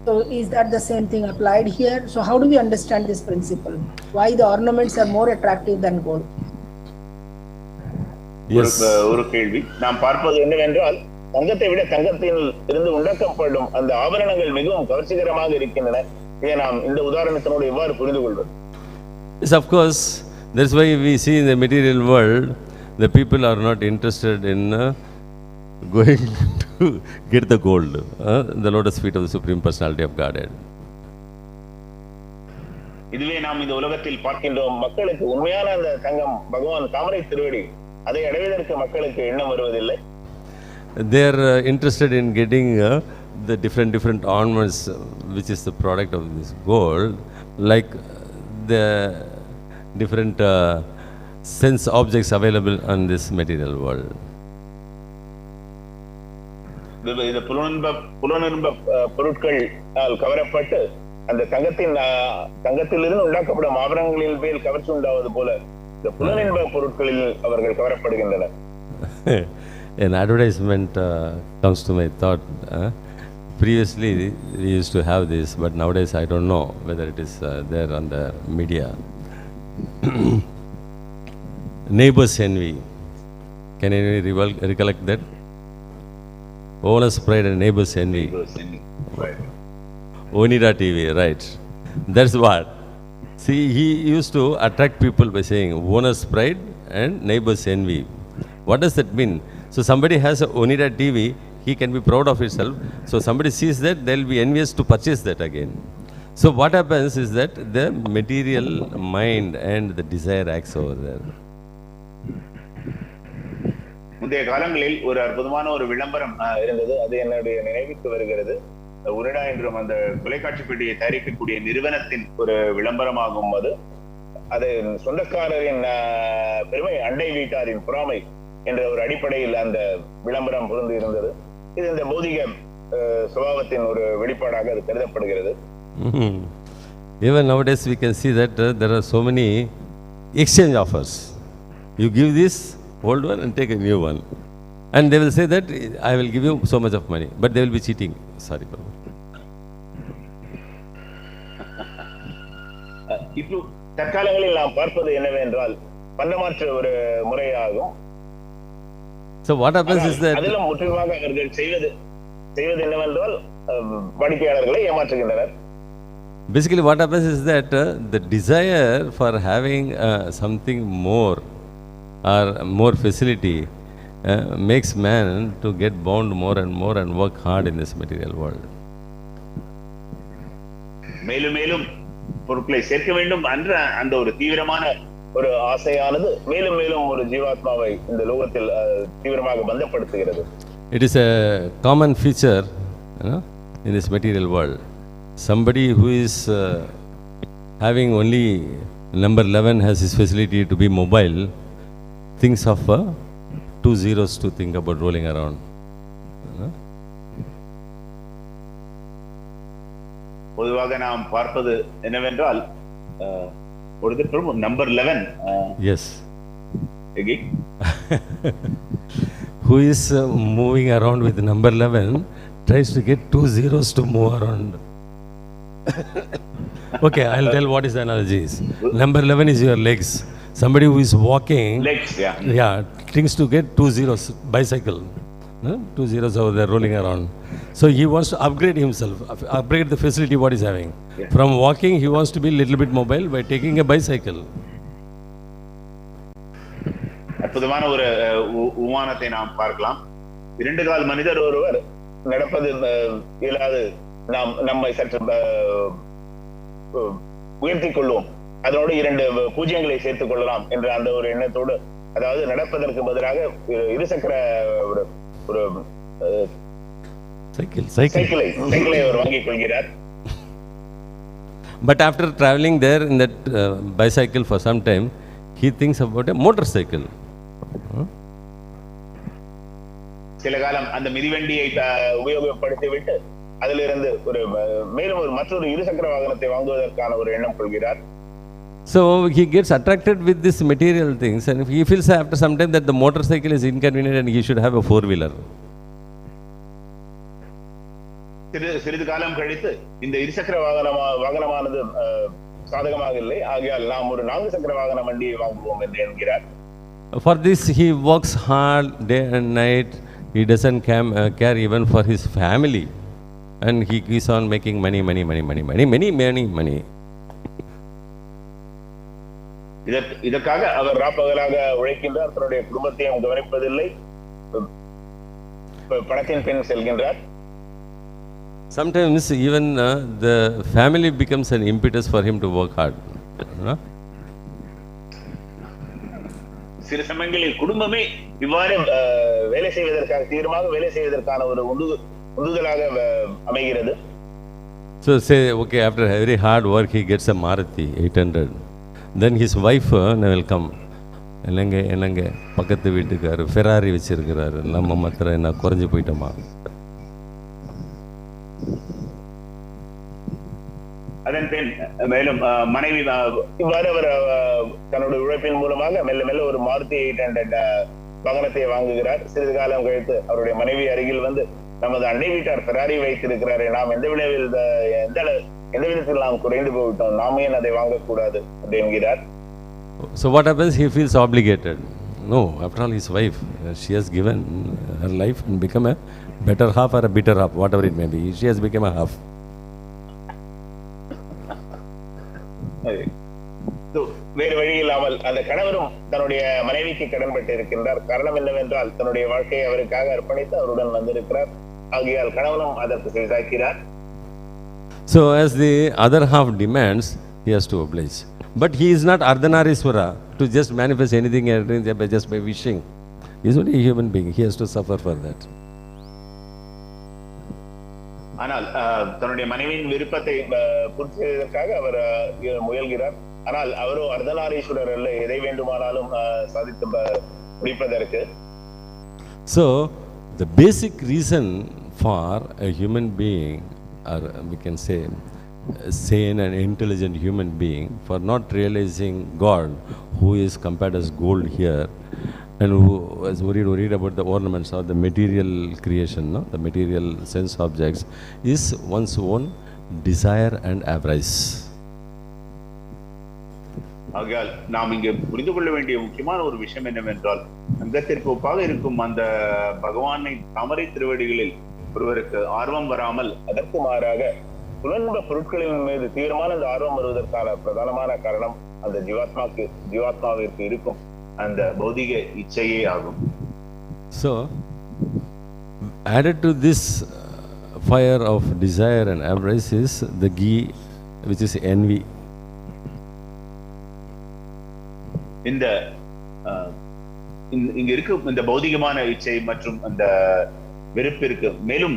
So is that the same thing applied here? So, how do we understand this principle? Why the ornaments are more attractive than gold? Yes. ஒரு கேள்வி. நாம் பார்ப்பது என்னவென்றால் தங்கத்தை விட தங்கத்தில் இருந்து உண்டாக்கப்படும் அந்த ஆபரணங்கள் மிகவும் கவர்ச்சிகரமாக இருக்கின்றன. இதை நாம் இந்த உதாரணத்தினோடு எவ்வாறு புரிந்து கொள்வது? Yes, of course. That's why we see in the material world, the people are not interested in going to get the gold, the lotus feet of the Supreme Personality of Godhead. இதுவே நாம் இந்த உலகத்தில் பார்க்கின்றோம். மக்களுக்கு உண்மையான அந்த தங்கம் பகவான் தாமரை திருவடி அதை அடைவதற்கு மக்களுக்கு எண்ணம் வருவதில்லை. They are interested in getting the different ornaments, which is the product of this gold, like the different sense objects available on this material world. இது புலனின்ப பொருட்கள் கவரப்பட்டு அந்த தங்கத்திலிருந்து உண்டாக்கப்படும் ஆபரணங்களின் மேல் கவர்ச்சி உண்டாவது போல இந்த புலனின்ப பொருட்களில் அவர்கள் கவரப்படுகின்றனர். An advertisement comes to my thought. Previously we used to have this, but nowadays I don't know whether it is there on the media. Neighbor's envy. Can anyone recollect that? Owner's pride and neighbor's envy. Right. Onira TV, right. That's what. See, he used to attract people by saying owner's pride and neighbor's envy. What does that mean? So somebody has a Onira TV, he can be proud of himself. So somebody sees that, they'll be envious to purchase that again. So what happens is that the material mind and the desire acts over there. முந்தைய காலங்களில் ஒரு அற்புதமான ஒரு விளம்பரம் இருந்தது. அது என்னுடைய நினைவுக்கு வருகிறது. உரிடா என்றும் அந்த தொலைக்காட்சி பெட்டியை தயாரிக்கக்கூடிய நிறுவனத்தின் ஒரு விளம்பரமாகும். அது சொந்தக்காரரின் பெருமை, அண்டை வீட்டாரின் பொறாமை என்ற ஒரு அடிப்படையில் அந்த விளம்பரம் புரிந்து இருந்தது. இது இந்த பௌதிக சுபாவத்தின் ஒரு வெளிப்பாடாக அது கருதப்படுகிறது. Even nowadays we can see that there are so many exchange offers. You give this old one and take a new one, and they will say that I will give you so much of money, but they will be cheating. Sorry, Prabhu. இப்போ தற்காலங்களில் நாம் பார்ப்பது என்னவென்றால் பண்டமாற்று ஒரு முறையாகும். So what happens is that அதிலும் முற்றிலுமாக அவர்கள் செய்வது என்னவென்றால் வாடிக்கையாளர்களை ஏமாற்றுகின்றனர். Basically what happens is that the desire for having something more or more facility makes man to get bound more and more and work hard in this material world. மேலும் மேலும் பொருட்களை சேர்க்க வேண்டும் என்ற அந்த ஒரு தீவிரமான ஒரு ஆசையானது மேலும் மேலும் ஒரு ஜீவாத்மாவை இந்த லோகத்தில் தீவிரமாக பந்தப்படுத்துகிறது. It is a common feature in this material world. Somebody who is having only number 11 has his facility to be mobile, thinks of 2 zeros to think about rolling around. பொதுவாக நாம் பார்ப்பது என்னவென்றால் number 11. Yes. Again. Who is moving around with number 11 tries to get 2 zeros to move around. Okay, I'll tell what is the analogy is. Number 11 is your legs. Somebody who is walking, legs, yeah, thinks to get 2 zeros, bicycle. 2 zeros over there rolling around. So he wants to upgrade himself, upgrade the facility what he's having. Yeah. From walking, he wants to be a little bit mobile by taking a bicycle. அற்புதமான ஒரு உமானத்தை நாம் பார்க்கலாம். 2 கால் மனிதர் ஒருவர் நடப்பது இயலாது, நாம் நம்மை சற்று உயர்த்திக் கொள்வோம், அதனோடு 2 பூஜ்ஜியங்களை சேர்த்துக் கொள்ளலாம் என்ற அந்த ஒரு எண்ணத்தோடு, அதாவது நடப்பதற்கு பதிலாக இருசக்கர ஒரு சைக்கிளை அவர் வாங்கிக் கொள்கிறார். But after traveling there in that bicycle for some time, he thinks about a motorcycle. சில காலம் அந்த மிதிவண்டியை உபயோகப்படுத்தி விட்டு அதிலிருந்து மேலும் மற்றொரு இருசக்கர வாகனத்தை வாங்குவதற்கான ஒரு எண்ணம் கொள்கிறார். So he gets attracted with this material things, and he feels after some time that the motorcycle is inconvenient and he should have a 4-wheeler. சிறிது காலம் கழித்து இந்த இருசக்கர வாகனமானது சாதகமாக இல்லை, ஆகையால் நாம் ஒரு 4 சக்கர வாகன வண்டியை வாங்குவோம் என்று என்கிறார். For this he works hard day and night. He doesn't care even for his family, and he keeps on making money. இதற்காக அவர் ராப்பகலாக உழைக்கின்றார், தன்னுடைய குடும்பத்தையும் கவனிப்பதில்லை, பணத்தின் பின் செல்கின்றார். Sometimes even the family becomes an impetus for him to work hard. சில சமயங்களில் குடும்பமே இவ்வாறு வேலை செய்வதற்காக, தீவிரமாக வேலை செய்வதற்கான ஒரு உந்துதலாக அமைகிறது. So say, okay, after very hard work he gets a Maruti 800. Then his wife will come. என்னங்க பக்கத்து வீட்டுக்காரு ஃபெராரி வச்சிருக்கிறாரு, நம்ம மாத்திரம் என்ன குறைஞ்சு போயிட்டோமா? அதன் பின் மேலும் மனைவி இவ்வாறு அவர் தன்னுடைய உழைப்பின் மூலமாக மெல்ல மெல்ல ஒரு மாருதி 800 வாகனத்தை வாங்குகிறார். சிறிது காலம் கழித்து அவருடைய மனைவி அருகில் வந்து, நமது அண்டை வீட்டார் ஃபெராரி வைத்திருக்கிறாரே, நாம் எந்த விதத்தில் நாம் குறைந்து போய்விட்டோம், நாமே அதை வாங்கக்கூடாது என்று என்கிறார். So what happens? He feels obligated. No, after all, his wife, she has given her life and become a better half or a bitter half, whatever it may be. She has become a half. வேறு வழி இல்லாமல் அந்த கணவரும் தன்னுடைய மனைவிக்கு கடன்பட்டு இருக்கின்றார். காரணம் என்னவென்றால் தன்னுடைய வாழ்க்கையை அவருக்காக அர்ப்பணித்து அவருடன் வந்திருக்கிறார். ஆகையால் கணவனும் அதற்கு செவிசாய்க்கிறார். So as the other half demands, he has to oblige. But he is not Ardhanarishwara to just manifest anything just by wishing. He is only a human being. He has to suffer for that. ஆனால் தன்னுடைய மனைவியின் விருப்பத்தை பூர்த்தி செய்வதற்காக அவர் முயல்கிறார். ஆனால் அவரோ அர்த்தநாரீஸ்வரர் அல்ல, எதை வேண்டுமானாலும் சாதித்து முடிப்பதற்கு. So the basic reason for a human being, or we can say sane and intelligent human being, for not realizing God, who is compared as gold here, and who is worried about the ornaments or the material creation, no? The material sense objects, is one's own desire and avarice. ஆகையால் நாம் இங்கே புரிந்து கொள்ள வேண்டிய முக்கியமான ஒரு விஷயம் என்னவென்றால், அங்கத்திற்கு ஒப்பாக இருக்கும் அந்த பகவானை தாமரை திருவடிகளில் ஒருவருக்கு ஆர்வம் வராமல், அதற்கு மாறாக புலன்ப பொருட்களின் மீது தீவிரமான அந்த ஆர்வம் வருவதற்கான பிரதானமான காரணம் அந்த ஜீவாத்மாவிற்கு இருக்கும் அந்த பௌதிக இச்சையே ஆகும். So added to this fire of desire and avarice is the ghee, which is envy. இந்த இங்க இருக்கு இந்த பௌதிகமான இச்சை மற்றும் அந்த வெறுப்பிற்கு மேலும்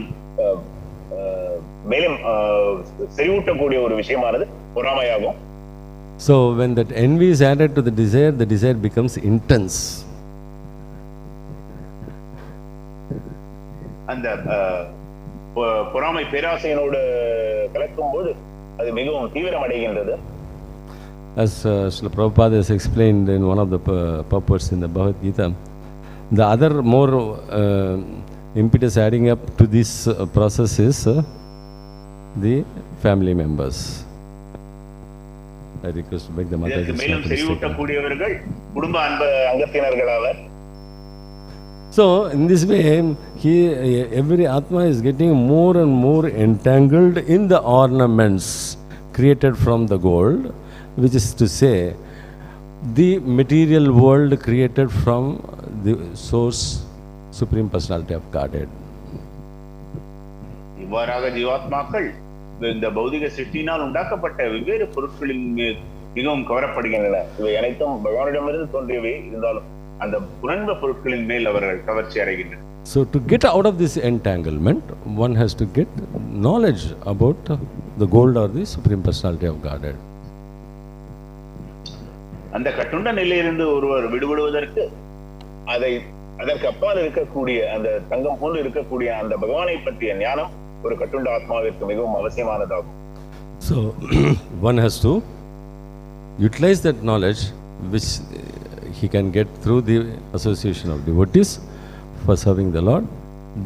செறிவூட்டக்கூடிய ஒரு விஷயமானது பொறாமையாகும். So when that envy is added to the desire becomes intense. அந்த பொறாமை பேராசையினோடு கலக்கும் போது அது மிகவும் தீவிரம் அடைகின்றது. As Srila Prabhupada has explained in one of the purports in the Bhagavad Gita, the other more impetus adding up to this process is the family members. I request to beg the Mataji. மேலும் செறிவூட்டக்கூடியவர்கள் குடும்ப அங்கத்தினர்கள் ஆவர். So in this way, every Atma is getting more and more entangled in the ornaments created from the gold, which is to say, the material world created from the source, Supreme Personality of Godhead. இவ்வாறாக ஜீவாத்மாக்கள் இந்த பௌதிக சிருஷ்டியினால் உண்டாக்கப்பட்ட வெவ்வேறு பொருட்களின் மிகவும் கவரப்படுகின்றன. இவை அனைத்தும் பகவானிடமிருந்து தோன்றியவை, இருந்தாலும் அந்த புலன்ப பொருட்களின் மேல் அவர்கள் கவர்ச்சி அடைகின்றனர். So to get out of this entanglement, one has to get knowledge about the gold or the Supreme Personality of Godhead. அந்த கட்டுண்ட நிலையிலிருந்து ஒருவர் விடுபடுவதற்கு அதற்கு அப்பால் இருக்கக்கூடிய அந்த தங்கம் போன்று இருக்கக்கூடிய அந்த பகவானை பற்றிய ஞானம் ஒரு கட்டுண்ட ஆத்மாவிற்கு மிகவும் அவசியமானதாகும். So one has to utilize that knowledge which he can get through the association of devotees for serving the Lord.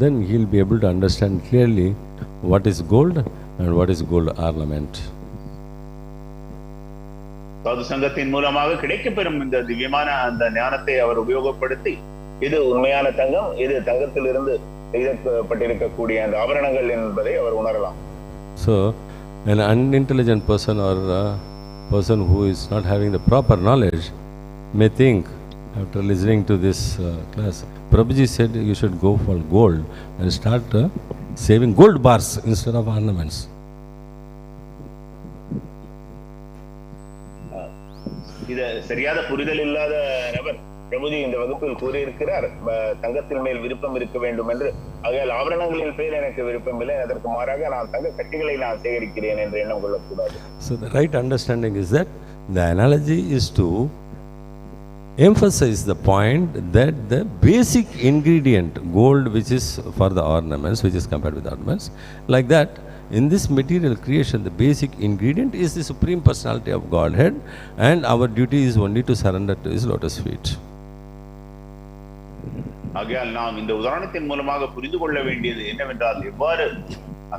Then he will be able to understand clearly what is gold and what is gold ornament. சாது சங்கத்தின் மூலமாக கிடைக்கப்பெறும் இந்த திவ்யமான அந்த ஞானத்தை அவர் உபயோகப்படுத்தி, இது உண்மையான தங்கம், இது தங்கத்திலிருந்து செய்யப்பட்டிருக்கக்கூடிய அந்த ஆபரணங்கள் என்பதை அவர் உணரலாம். So an unintelligent person or a person who is not having the proper knowledge may think, after listening to this class, Prabhuji said you should go for gold and start saving gold bars instead of ornaments. இது சரியான புரிதல் இல்லாத நபர் பிரபுஜி இந்த வகுப்பில் கூறியிருக்கிறார், தங்கத்தின் மேல் விருப்பம் இருக்க வேண்டும் என்று. ஆகையால் ஆபரணங்களின் பேர் எனக்கு விருப்பம் இல்லை, அதற்கு மாறாக நான் தங்க கட்டிகளை நான் சேகரிக்கிறேன் என்று எண்ணம் கொள்ளக்கூடாது. So the right understanding is that the analogy is to emphasize the point that the basic ingredient, gold, which is for the ornaments, which is compared with ornaments, like that, in this material creation, the basic ingredient is the Supreme Personality of Godhead, and our duty is only to surrender to His lotus feet. ஆகையால் நாம் இந்த உதாரணத்தின் மூலமாக புரிந்து கொள்ள வேண்டியது என்னவென்றால், எவ்வாறு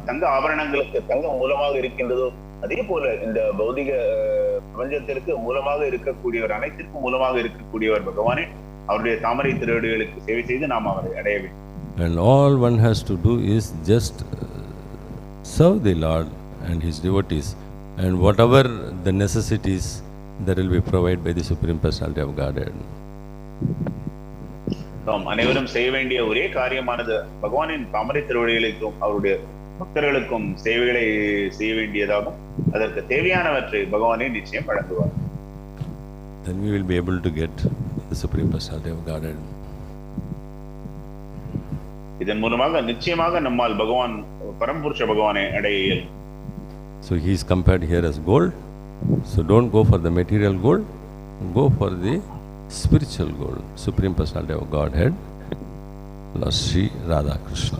தங்க ஆபரணங்களுக்கு தங்கம் மூலமாக இருக்கின்றதோ அதே போல இந்த பௌதிக பிரபஞ்சத்திற்கு மூலமாக இருக்கக்கூடியவர், அனைத்திற்கும் மூலமாக இருக்கக்கூடியவர் பகவானே. அவருடைய தாமரை திருவடிகளுக்கு சேவை செய்து நாம் அவரை அடைய வேண்டும். And all one has to do is just serve the Lord and His devotees, and whatever the necessities that will be provided by the Supreme Personality of Godhead. நாம் அனைவரும் செய்ய வேண்டிய ஒரே காரியமானது பகவானின் தாமரை திருவடிகளுக்கும் அவருடைய பக்தர்களுக்கும் சேவைகளை செய்ய வேண்டியதாகும். அதற்கு தேவையானவற்றை பகவானே நிச்சயம் வழங்குவார். Then we will be able to get the Supreme Personality of Godhead. இதன் மூலமாக நிச்சயமாக நம்மால் பகவான் பரம்புருஷ பகவானை அடைய இயலும். So he is compared here as gold. So don't go for the material gold, go for the spiritual gold, Supreme Personality of Godhead, Lord Sri Radha Krishna.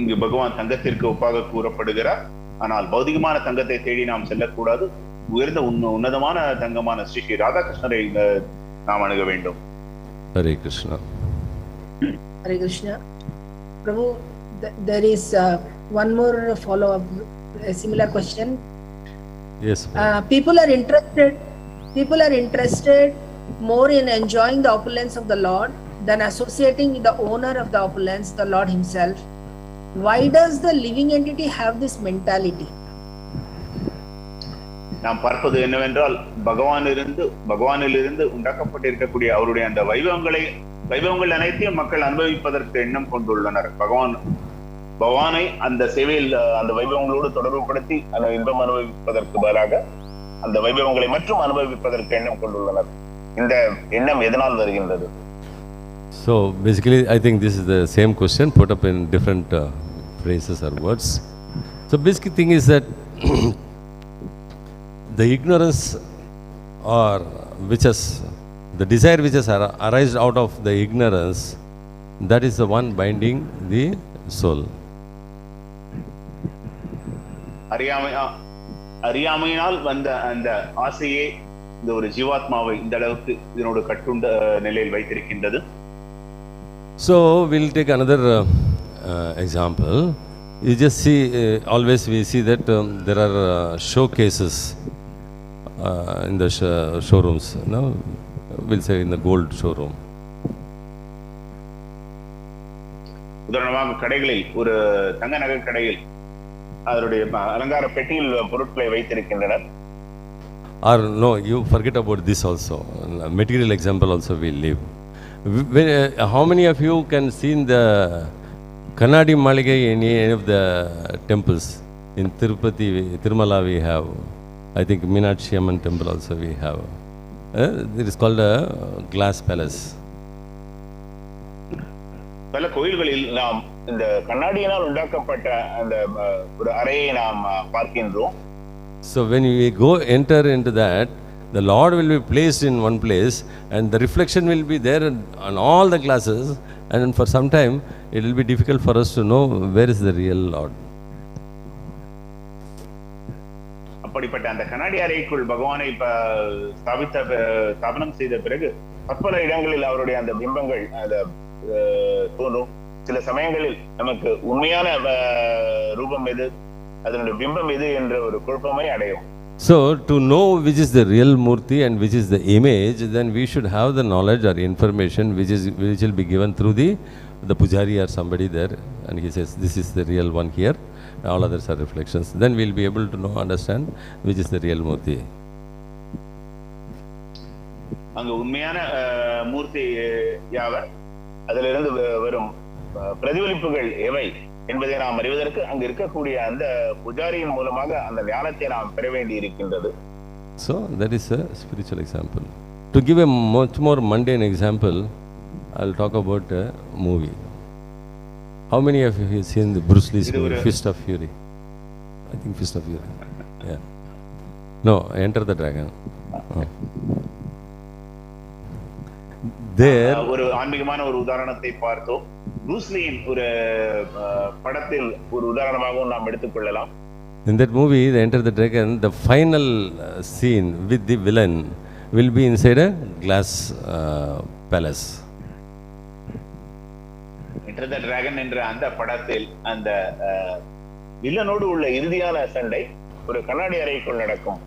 இங்கு பகவான் தங்கத்திற்கு ஒப்பாக கூறப்படுகிறார். ஆனால் பௌதிகமான தங்கத்தை தேடி நாம் செல்லக்கூடாது. உயர்ந்த உன்னதமான தங்கமான ஸ்ரீ ஸ்ரீ ராதாகிருஷ்ணரை நாம் அணுக வேண்டும். Hare Krishna. Hare Krishna. Prabhu, there is one more follow-up, a similar question. Yes. People are interested more in enjoying the opulence of the Lord than associating with the owner of the opulence, the Lord Himself. Why does the living entity have this mentality? நாம் பார்ப்பது என்னவென்றால், பகவானிலிருந்து உண்டாக்கப்பட்டிருக்கக்கூடிய அவருடைய அந்த வைபவங்கள் அனைத்தையும் மக்கள் அனுபவிப்பதற்கு எண்ணம் கொண்டுள்ளனர். பகவானை அந்த சேவையில் அந்த வைபவங்களோடு தொடர்புபடுத்தி அந்த இன்பம் அனுபவிப்பதற்கு பதிலாக அந்த வைபவங்களை மற்றும் அனுபவிப்பதற்கு எண்ணம் கொண்டுள்ளனர். இந்த எண்ணம் எதனால் வருகின்றது? So basically I think this is the same question put up in different phrases or words. So basic thing is that the ignorance or the desire which has arisen out of the ignorance, that is the one binding the soul. அறியாமையினால் வந்த அந்த ஆசையே இந்த ஒரு ஜீவாத்மாவை இந்த அளவுக்கு இதனோடு கட்டுண்ட நிலையில் வைத்திருக்கின்றது. So we'll take another example. You just see, always we see that there are showcases in the showrooms. No, we'll say in the gold showroom. உதாரணமாக கடைகளில், ஒரு தங்க நகை கடையில் அதனுடைய அலங்கார பெட்டியில் பொருட்களை வைத்திருக்கின்றனர். Or no, you forget about this also. Material example also we leave. How many of you can see in the Kannadi Maligai in any of the temples? In Tirupati, Tirumala we have. I think Meenakshi Amman temple also we have. It is called a glass palace. பல கோயில்களில் நாம் இந்த கண்ணாடியினால் உண்டாக்கப்பட்ட அந்த ஒரு அறையை நாம் பார்க்கின்றோம். So when we enter into that, the Lord will be placed in one place and the reflection will be there on all the glasses, and for some time it will be difficult for us to know where is the real Lord. அப்படிப்பட்ட அந்த கண்ணாடி அறைக்குள் பகவானை ஸ்தாபனம் செய்த பிறகு பற்பல இடங்களில் அவருடைய அந்த பிம்பங்கள் தோன்றும். சில சமயங்களில் நமக்கு உண்மையான ரூபம் எது, அதனுடைய பிம்பம் எது என்ற ஒரு குழப்பமை அடையும். So to know which is the real Murti and which is the image, then we should have the knowledge or information which will be given through the pujari or somebody there, and he says this is the real one here, all others are reflections. Then we'll be able to understand which is the real Murti. அங்க உண்மையான மூர்த்தி யாவர், அதிலிருந்து வரும் பிரதிபலிப்புகள் எவை என்பதை நாம் அறிவதற்கு அங்கு இருக்கக்கூடிய அந்த புஜாரியின் மூலமாக அந்த ஞானத்தை நாம் பெற வேண்டி இருக்கின்றது. So that is a spiritual example. To give a much more mundane example, I'll talk about a movie. How many of you have seen the Bruce Lee's movie, Fist of Fury? I think Fist of Fury. Yeah. No, Enter the Dragon. Oh. there ஒரு ஆன்மீகமான ஒரு உதாரணத்தை பார்த்தோம். ப்ரூஸ்லியின் ஒரு படத்தில் ஒரு உதாரணமாக நாம் எடுத்துக்கொள்ளலாம். in that movie, they Enter the Dragon, the final scene with the villain will be inside a glass palace. Enter the Dragon என்ற அந்த படத்தில் அந்த வில்லனோடு உள்ள இறுதியான சண்டை ஒரு கண்ணாடி அறைக்குள் நடக்கும்.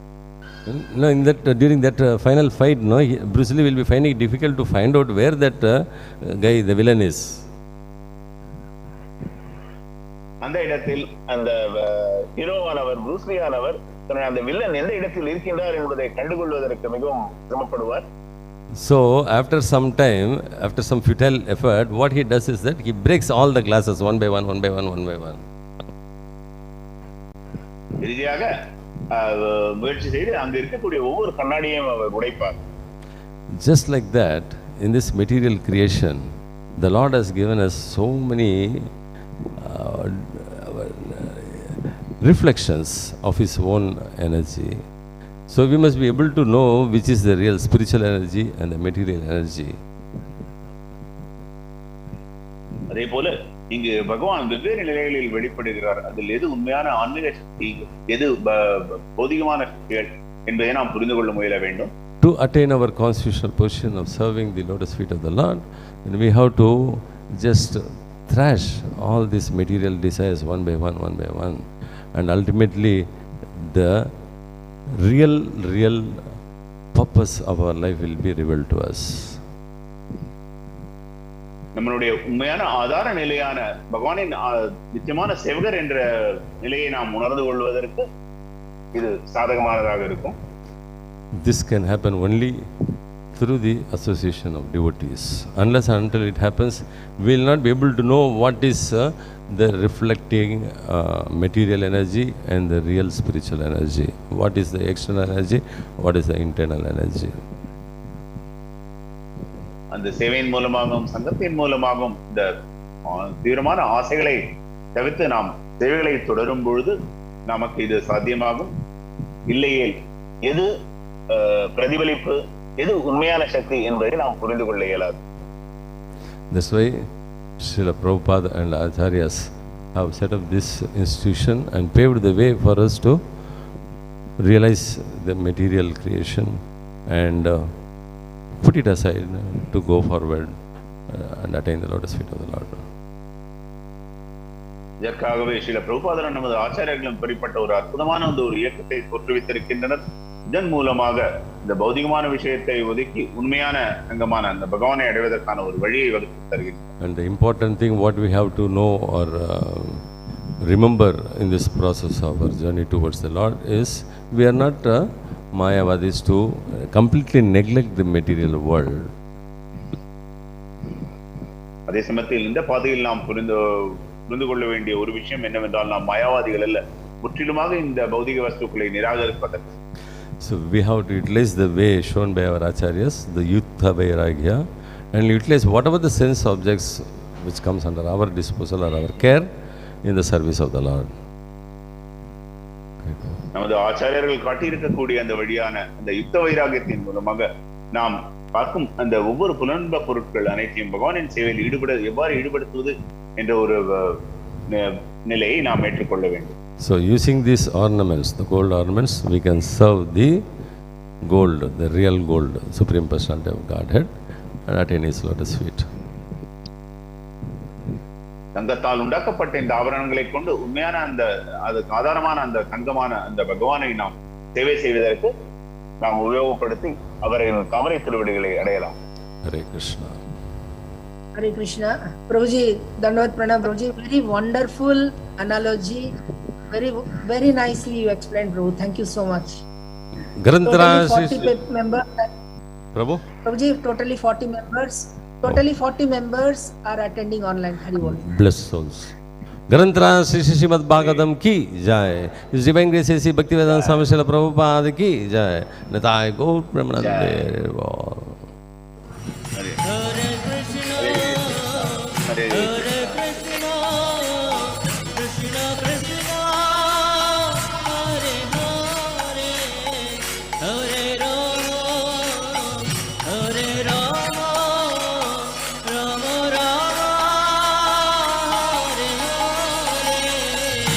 No, in that during that final fight, no, Bruce Lee will be finding it difficult to find out where that guy, the villain, is. அந்த இடத்தில் அந்த ஹீரோவானவர் ப்ரூஸ் லீ ஆனவர் அந்த வில்லன் எந்த இடத்தில் இருக்கின்றார் என்பதை கண்டுகொள்வதற்கு மிகவும் சிரமப்படுவார். So after some time, after some futile effort, what he does is that he breaks all the glasses one by one, one by one, one by one. இறுதியாக முயற்சி செய்து அங்க இருக்கக்கூடிய ஒவ்வொரு கண்ணாடியையும் அவர் உடைப்பார். Just like that, in this material creation, the Lord has given us so many reflections of His own energy. So we must be able to know which is the real spiritual energy and the material energy. அதே போல இங்கு பகவான் வெவ்வேறு நிலைகளில் வெளிப்படுகிறார். அதில் எது உண்மையான ஆன்மீக சக்தி, எது பௌதிகமான சக்திகள் என்பதை நாம் புரிந்து கொள்ள முயல வேண்டும். To attain our constitutional position of serving the lotus feet of the Lord, and we have to just thrash all these material desires one by one, and ultimately the real purpose of our life will be revealed to us. நம்மளுடைய உண்மையான ஆதார நிலையான பகவானின் நித்தியமான சேவகர் என்ற நிலையை நாம் உணர்ந்து கொள்வதற்கு இது சாதகமானதாக இருக்கும். This can happen only through the association of devotees. Unless and until it happens, we will not be able to know what is the reflecting material energy and the real spiritual energy. What is the external energy? What is the internal energy? அந்த சேவையின் மூலமாகவும் சங்கத்தின் மூலமாகவும் இந்த தீவிரமான ஆசைகளை தவிர்த்து நாம் சேவைகளை தொடரும் பொழுது நமக்கு இது சாத்தியமாகும். இல்லையே எது பிரதிபலிப்பு, எது உண்மையான சக்தி என்பதை நாம் புரிந்து கொள்ள இயலாது. That's why Srila Prabhupada and Acharyas have set up this institution and paved the way for us to realize the material creation and put it aside to go forward and attain the lotus feet of the Lord. இதற்காகவே ஸ்ரீல பிரபுபாதர் நமது ஆச்சாரியர்களும் இப்படிப்பட்ட ஒரு அற்புதமான ஒரு இயக்கத்தை தோற்றுவித்திருக்கின்றனர். இதன் மூலமாக இந்த பௌதிகமான விஷயத்தை ஒதுக்கி உண்மையான அங்கமான அந்த பகவானை அடைவதற்கான ஒரு வழியை வகுத்து தருகின்றனர். And the important thing what we have to know or remember in this process of our journey towards the Lord is we are not Mayavadis to completely neglect the material world. அதே சமயத்தில் இந்த பாதையில் நாம் புரிந்து கொள்ள வேண்டிய ஒரு விஷயம் என்னவென்றால் நாம் மாயாவாதிகள் அல்ல, முற்றிலுமாக இந்த பௌதிக வஸ்துக்களை நிராகரிப்பதற்கு. So we have to utilize the way shown by our acharyas, the yathā vairāgya, and utilize whatever the sense objects which comes under our disposal or our care in the service of the Lord. நமது ஆச்சாரியர்கள் காட்டியிருக்கக்கூடிய அந்த வழியான அந்த யுத்த வைராகியத்தின் மூலமாக நாம் பார்க்கும் அந்த ஒவ்வொரு புலன்ப பொருட்கள் அனைத்தையும் பகவானின் சேவையில் எவ்வாறு ஈடுபடுத்துவது என்ற ஒரு நிலையை நாம் ஏற்றுக்கொள்ள வேண்டும். So using these ornaments, the gold ornaments, we can serve the gold, the real gold, Supreme Personality of Godhead, and attain His lotus feet. தங்கத்தால் உண்டாக்கப்பட்ட இந்த ஆபரணங்களை கொண்டு உண்மையான அந்த அதுக்கு ஆதாரமான அந்த தங்கமான அந்த பகவானை நாம் சேவை செய்வதற்கு நாம் உபயோகப்படுத்தி அவரின் தாமரை திருவடிகளை அடையலாம். Hare Krishna. Hare Krishna. Prabhuji, Dandavad Pranam Prabhuji, very wonderful analogy. Very nicely you explained, Prabhu. Thank you so much. Granthara members. Prabhu? Prabhuji, totally 40 members. Totally 40 members are attending online. Hari Bol. Blessed souls. Granthara Sri Srimad Bhagavatam ki jai. His Divine Grace Sri Bhaktivedanta Swami Srila Prabhupada ki jai. Nitai Gaur Premanande.